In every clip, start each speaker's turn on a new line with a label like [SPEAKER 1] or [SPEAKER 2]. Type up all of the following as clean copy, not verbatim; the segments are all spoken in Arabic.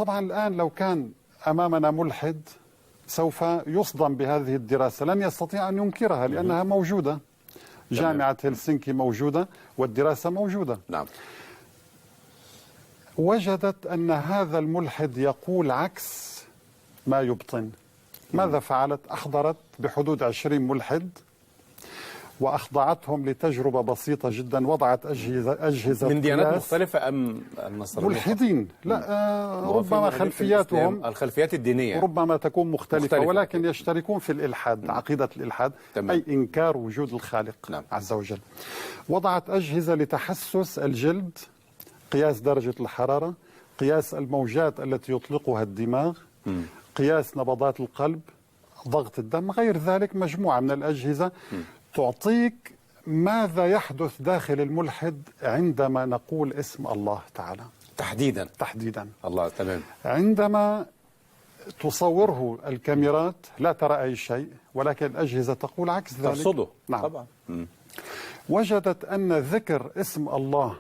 [SPEAKER 1] طبعا الآن لو كان أمامنا ملحد سوف يصدم بهذه الدراسة، لن يستطيع أن ينكرها لأنها موجودة. جامعة هلسنكي موجودة والدراسة موجودة.
[SPEAKER 2] نعم.
[SPEAKER 1] وجدت أن هذا الملحد يقول عكس ما يبطن. ماذا فعلت؟ أحضرت بحدود 20 ملحد وأخضعتهم لتجربة بسيطة جدا. وضعت أجهزة
[SPEAKER 2] من ديانات
[SPEAKER 1] قياس.
[SPEAKER 2] مختلفة أم النصرانية؟
[SPEAKER 1] ملحدين، لا ربما خلفياتهم،
[SPEAKER 2] الخلفيات الدينية
[SPEAKER 1] ربما تكون مختلفة ولكن
[SPEAKER 2] أكيد.
[SPEAKER 1] يشتركون في الإلحاد، عقيدة الإلحاد.
[SPEAKER 2] تمام.
[SPEAKER 1] أي إنكار وجود الخالق.
[SPEAKER 2] نعم.
[SPEAKER 1] عز وجل. وضعت أجهزة لتحسس الجلد، قياس درجة الحرارة، قياس الموجات التي يطلقها الدماغ، قياس نبضات القلب، ضغط الدم، غير ذلك مجموعة من الأجهزة تعطيك ماذا يحدث داخل الملحد عندما نقول اسم الله تعالى تحديدا.
[SPEAKER 2] الله. تمام.
[SPEAKER 1] عندما تصوره الكاميرات لا ترى أي شيء، ولكن الأجهزة تقول عكس ذلك.
[SPEAKER 2] ترصده.
[SPEAKER 1] نعم.
[SPEAKER 2] طبعا.
[SPEAKER 1] وجدت أن ذكر اسم الله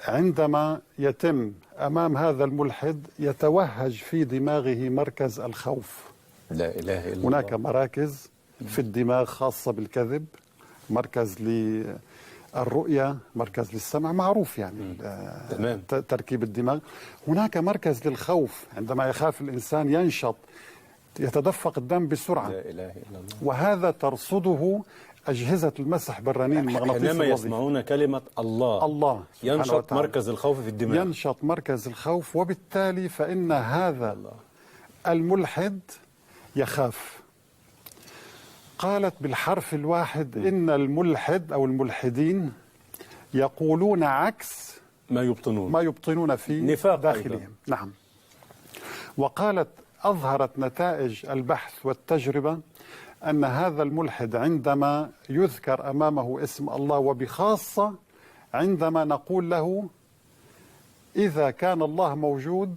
[SPEAKER 1] عندما يتم أمام هذا الملحد يتوهج في دماغه مركز الخوف.
[SPEAKER 2] لا إله إلا الله.
[SPEAKER 1] هناك مراكز في الدماغ خاصة بالكذب، مركز للرؤية، مركز للسمع، معروف يعني.
[SPEAKER 2] تمام.
[SPEAKER 1] تركيب الدماغ. هناك مركز للخوف، عندما يخاف الإنسان ينشط، يتدفق الدم بسرعة.
[SPEAKER 2] لا إله إلا الله.
[SPEAKER 1] وهذا ترصده أجهزة المسح بالرنين المغناطيسي.
[SPEAKER 2] حينما يسمعون كلمة الله ينشط مركز الخوف في الدماغ.
[SPEAKER 1] ينشط مركز الخوف، وبالتالي فإن هذا الملحد يخاف. قالت بالحرف الواحد إن الملحد أو الملحدين يقولون عكس ما يبطنون في
[SPEAKER 2] نفاق
[SPEAKER 1] داخلهم أيضا. نعم. وقالت أظهرت نتائج البحث والتجربة أن هذا الملحد عندما يذكر أمامه اسم الله، وبخاصة عندما نقول له إذا كان الله موجود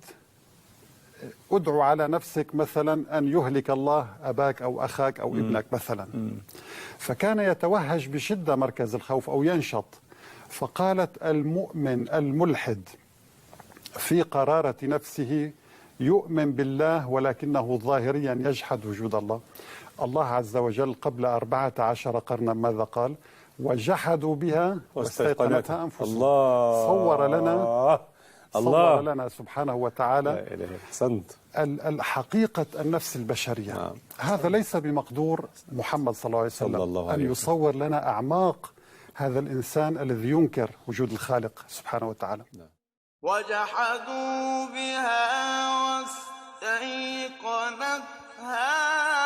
[SPEAKER 1] ادعو على نفسك مثلا أن يهلك الله أباك أو أخاك أو ابنك مثلا، فكان يتوهج بشدة مركز الخوف أو ينشط. فقالت المؤمن الملحد في قرارة نفسه يؤمن بالله ولكنه ظاهريا يجحد وجود الله. الله عز وجل قبل 14 قرنا ماذا قال؟ وجحدوا بها واستيقنتها أنفسهم.
[SPEAKER 2] الله.
[SPEAKER 1] صور لنا سبحانه وتعالى
[SPEAKER 2] أحسنت.
[SPEAKER 1] الحقيقة النفس البشرية.
[SPEAKER 2] نعم.
[SPEAKER 1] هذا ليس بمقدور محمد صلى الله عليه وسلم أن يصور لنا أعماق هذا الإنسان الذي ينكر وجود الخالق سبحانه وتعالى.
[SPEAKER 3] وجحدوا بها واستيقنتها